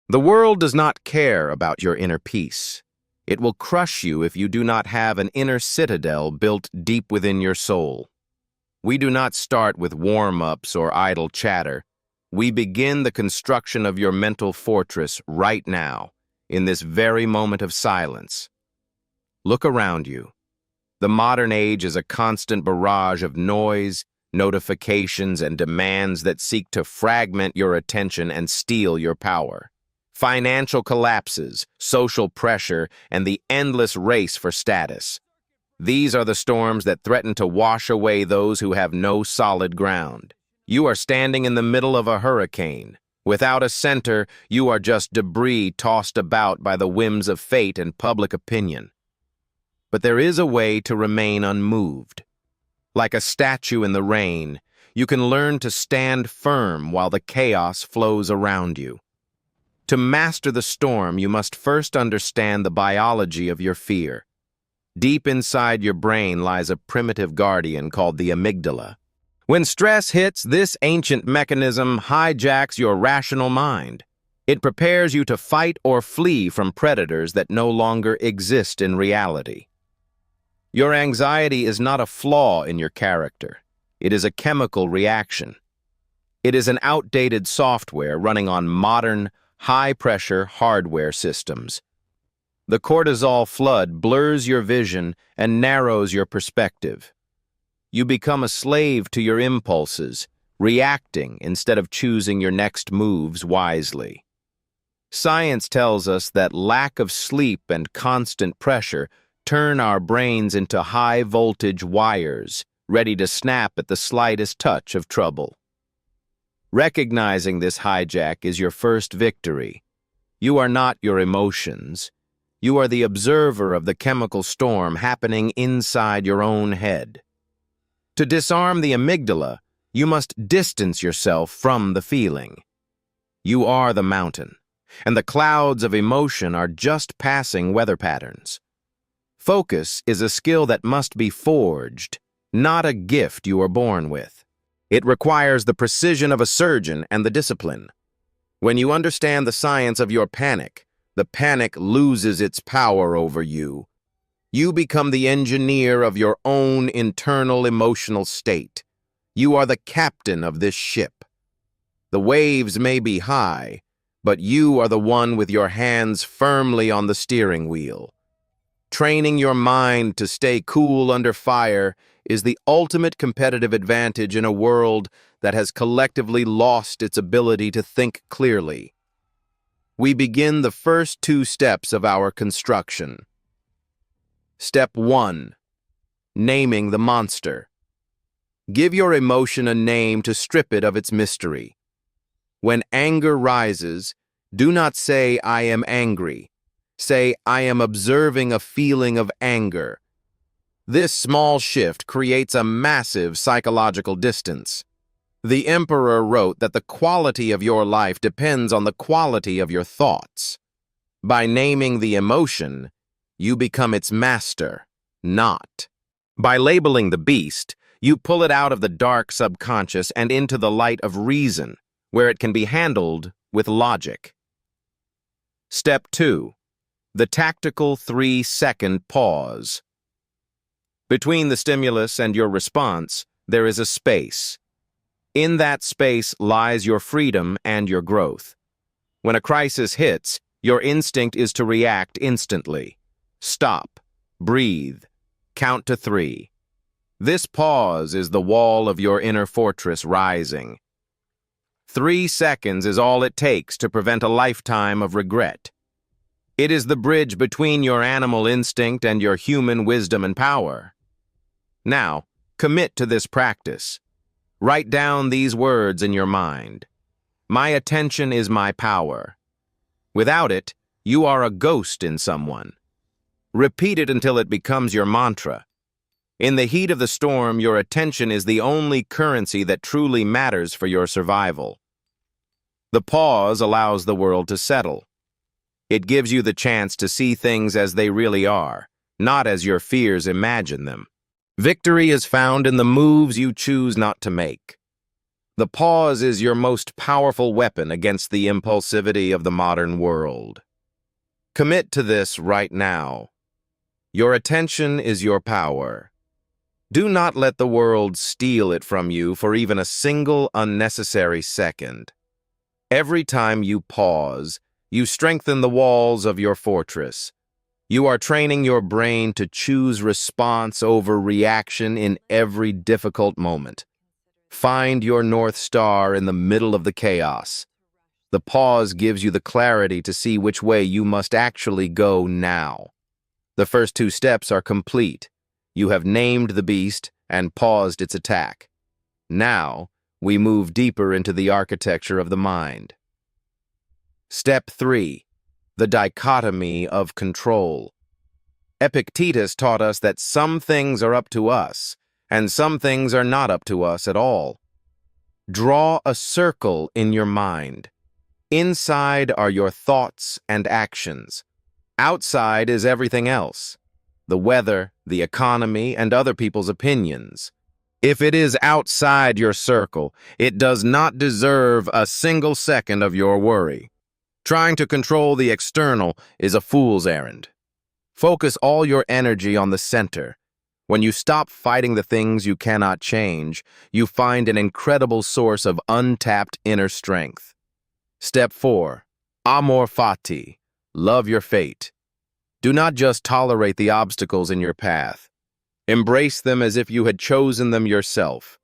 The world does not care about your inner peace. It will crush you if you do not have an inner citadel built deep within your soul. We do not start with warm-ups or idle chatter. We begin the construction of your mental fortress right now, in this very moment of silence. Look around you. The modern age is a constant barrage of noise, notifications, and demands that seek to fragment your attention and steal your power. Financial collapses, social pressure, and the endless race for status. These are the storms that threaten to wash away those who have no solid ground. You are standing in the middle of a hurricane. Without a center, you are just debris tossed about by the whims of fate and public opinion. But there is a way to remain unmoved. Like a statue in the rain, you can learn to stand firm while the chaos flows around you. To master the storm, you must first understand the biology of your fear. Deep inside your brain lies a primitive guardian called the amygdala. When stress hits, this ancient mechanism hijacks your rational mind. It prepares you to fight or flee from predators that no longer exist in reality. Your anxiety is not a flaw in your character. It is a chemical reaction. It is an outdated software running on modern, high-pressure hardware systems. The cortisol flood blurs your vision and narrows your perspective. You become a slave to your impulses, reacting instead of choosing your next moves wisely. Science tells us that lack of sleep and constant pressure turn our brains into high-voltage wires, ready to snap at the slightest touch of trouble. Recognizing this hijack is your first victory. You are not your emotions. You are the observer of the chemical storm happening inside your own head. To disarm the amygdala, you must distance yourself from the feeling. You are the mountain, and the clouds of emotion are just passing weather patterns. Focus is a skill that must be forged, not a gift you are born with. It requires the precision of a surgeon and the discipline. When you understand the science of your panic, the panic loses its power over you. You become the engineer of your own internal emotional state. You are the captain of this ship. The waves may be high, but you are the one with your hands firmly on the steering wheel. Training your mind to stay cool under fire is the ultimate competitive advantage in a world that has collectively lost its ability to think clearly. We begin the first two steps of our construction. Step 1. Naming the monster. Give your emotion a name to strip it of its mystery. When anger rises, do not say, "I am angry." Say, "I am observing a feeling of anger." This small shift creates a massive psychological distance. The emperor wrote that the quality of your life depends on the quality of your thoughts. By naming the emotion, you become its master, not. By labeling the beast, you pull it out of the dark subconscious and into the light of reason, where it can be handled with logic. Step 2. The tactical 3-second pause. Between the stimulus and your response, there is a space. In that space lies your freedom and your growth. When a crisis hits, your instinct is to react instantly. Stop, breathe, count to 3. This pause is the wall of your inner fortress rising. 3 seconds is all it takes to prevent a lifetime of regret. It is the bridge between your animal instinct and your human wisdom and power. Now, commit to this practice. Write down these words in your mind. My attention is my power. Without it, you are a ghost in someone. Repeat it until it becomes your mantra. In the heat of the storm, your attention is the only currency that truly matters for your survival. The pause allows the world to settle. It gives you the chance to see things as they really are, not as your fears imagine them. Victory is found in the moves you choose not to make. The pause is your most powerful weapon against the impulsivity of the modern world. Commit to this right now. Your attention is your power. Do not let the world steal it from you for even a single unnecessary second. Every time you pause, you strengthen the walls of your fortress. You are training your brain to choose response over reaction in every difficult moment. Find your North Star in the middle of the chaos. The pause gives you the clarity to see which way you must actually go now. The first two steps are complete. You have named the beast and paused its attack. Now, we move deeper into the architecture of the mind. Step 3. The dichotomy of control. Epictetus taught us that some things are up to us, and some things are not up to us at all. Draw a circle in your mind. Inside are your thoughts and actions. Outside is everything else: the weather, the economy, and other people's opinions. If it is outside your circle, it does not deserve a single second of your worry. Trying to control the external is a fool's errand. Focus all your energy on the center. When you stop fighting the things you cannot change, you find an incredible source of untapped inner strength. Step 4. Amor fati. Love your fate. Do not just tolerate the obstacles in your path. Embrace them as if you had chosen them yourself.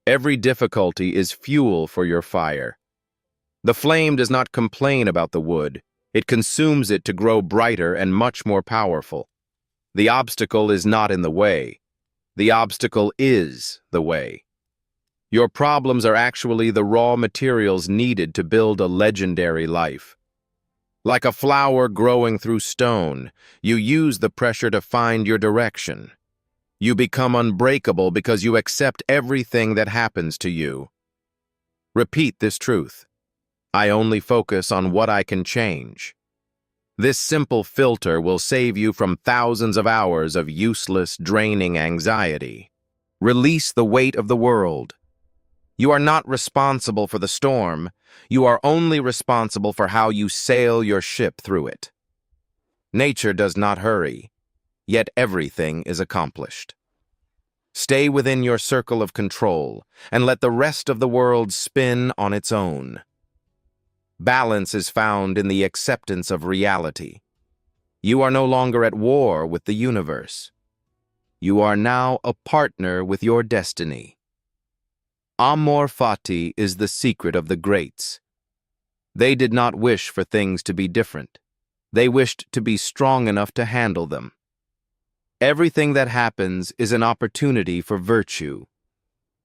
Every difficulty is fuel for your fire. The flame does not complain about the wood. It consumes it to grow brighter and much more powerful. The obstacle is not in the way. The obstacle is the way. Your problems are actually the raw materials needed to build a legendary life. Like a flower growing through stone, you use the pressure to find your direction. You become unbreakable because you accept everything that happens to you. Repeat this truth. I only focus on what I can change. This simple filter will save you from thousands of hours of useless, draining anxiety. Release the weight of the world. You are not responsible for the storm. You are only responsible for how you sail your ship through it. Nature does not hurry, yet everything is accomplished. Stay within your circle of control and let the rest of the world spin on its own. Balance is found in the acceptance of reality. You are no longer at war with the universe. You are now a partner with your destiny. Amor fati is the secret of the greats. They did not wish for things to be different. They wished to be strong enough to handle them. Everything that happens is an opportunity for virtue.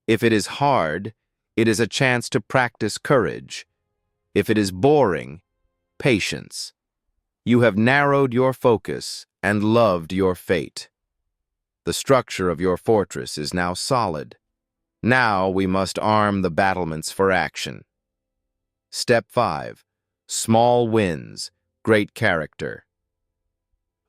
If it is hard, it is a chance to practice courage. If it is boring, patience. You have narrowed your focus and loved your fate. The structure of your fortress is now solid. Now we must arm the battlements for action. Step 5. Small wins, great character.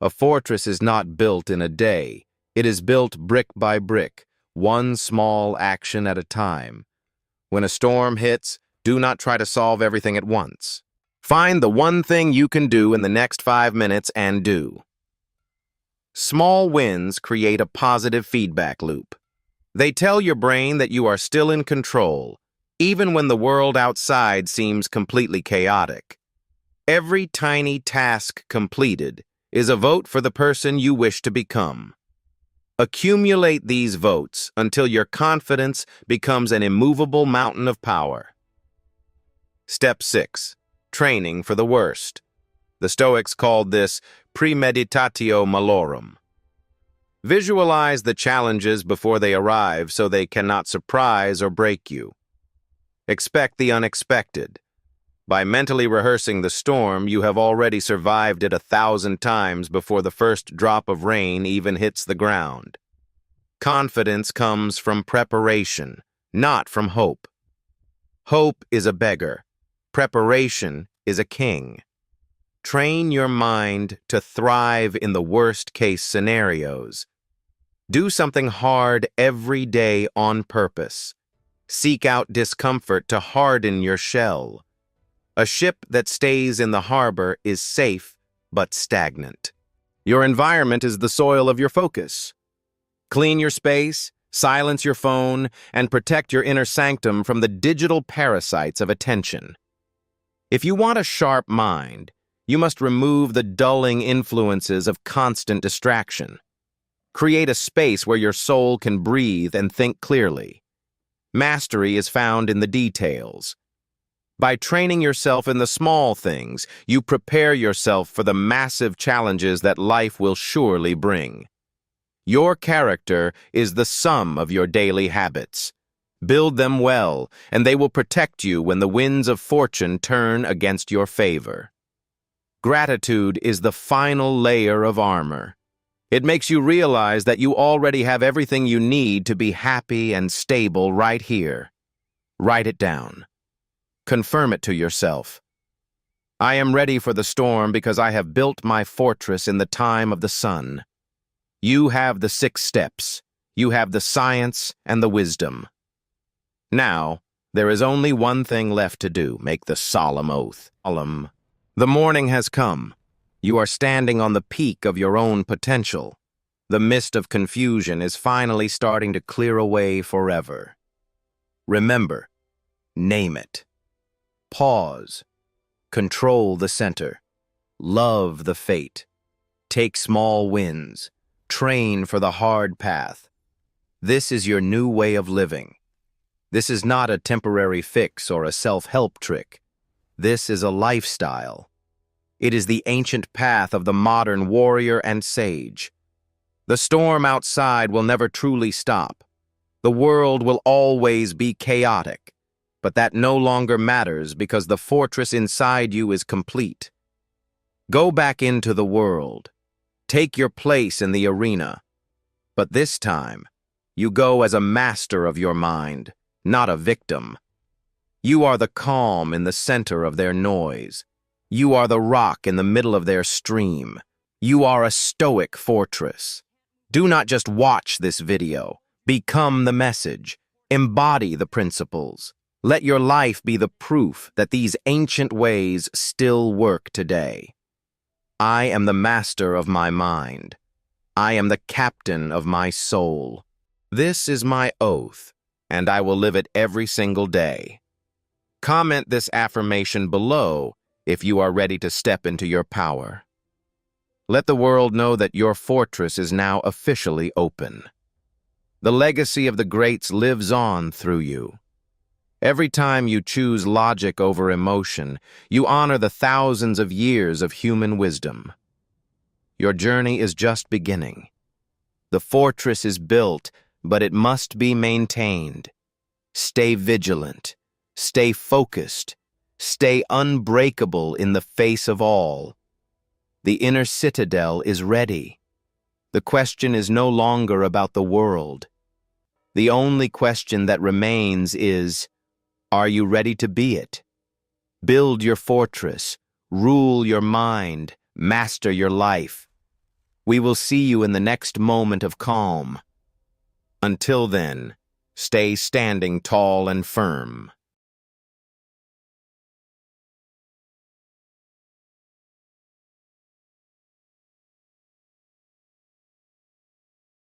A fortress is not built in a day. It is built brick by brick, one small action at a time. When a storm hits, do not try to solve everything at once. Find the one thing you can do in the next 5 minutes and do. Small wins create a positive feedback loop. They tell your brain that you are still in control, even when the world outside seems completely chaotic. Every tiny task completed is a vote for the person you wish to become. Accumulate these votes until your confidence becomes an immovable mountain of power. Step 6. Training for the worst. The Stoics called this premeditatio malorum. Visualize the challenges before they arrive so they cannot surprise or break you. Expect the unexpected. By mentally rehearsing the storm, you have already survived it 1,000 times before the first drop of rain even hits the ground. Confidence comes from preparation, not from hope. Hope is a beggar. Preparation is a king. Train your mind to thrive in the worst-case scenarios. Do something hard every day on purpose. Seek out discomfort to harden your shell. A ship that stays in the harbor is safe but stagnant. Your environment is the soil of your focus. Clean your space, silence your phone, and protect your inner sanctum from the digital parasites of attention. If you want a sharp mind, you must remove the dulling influences of constant distraction. Create a space where your soul can breathe and think clearly. Mastery is found in the details. By training yourself in the small things, you prepare yourself for the massive challenges that life will surely bring. Your character is the sum of your daily habits. Build them well, and they will protect you when the winds of fortune turn against your favor. Gratitude is the final layer of armor. It makes you realize that you already have everything you need to be happy and stable right here. Write it down. Confirm it to yourself. I am ready for the storm because I have built my fortress in the time of the sun. You have the 6 steps. You have the science and the wisdom. Now, there is only one thing left to do. Make the solemn oath. The morning has come. You are standing on the peak of your own potential. The mist of confusion is finally starting to clear away forever. Remember, name it. Pause. Control the center. Love the fate. Take small wins. Train for the hard path. This is your new way of living. This is not a temporary fix or a self-help trick. This is a lifestyle. It is the ancient path of the modern warrior and sage. The storm outside will never truly stop. The world will always be chaotic. But that no longer matters because the fortress inside you is complete. Go back into the world. Take your place in the arena. But this time, you go as a master of your mind, not a victim. You are the calm in the center of their noise. You are the rock in the middle of their stream. You are a stoic fortress. Do not just watch this video. Become the message. Embody the principles. Let your life be the proof that these ancient ways still work today. I am the master of my mind. I am the captain of my soul. This is my oath, and I will live it every single day. Comment this affirmation below if you are ready to step into your power. Let the world know that your fortress is now officially open. The legacy of the greats lives on through you. Every time you choose logic over emotion, you honor the thousands of years of human wisdom. Your journey is just beginning. The fortress is built, but it must be maintained. Stay vigilant. Stay focused. Stay unbreakable in the face of all. The inner citadel is ready. The question is no longer about the world. The only question that remains is, are you ready to be it? Build your fortress, rule your mind, master your life. We will see you in the next moment of calm. Until then, stay standing tall and firm.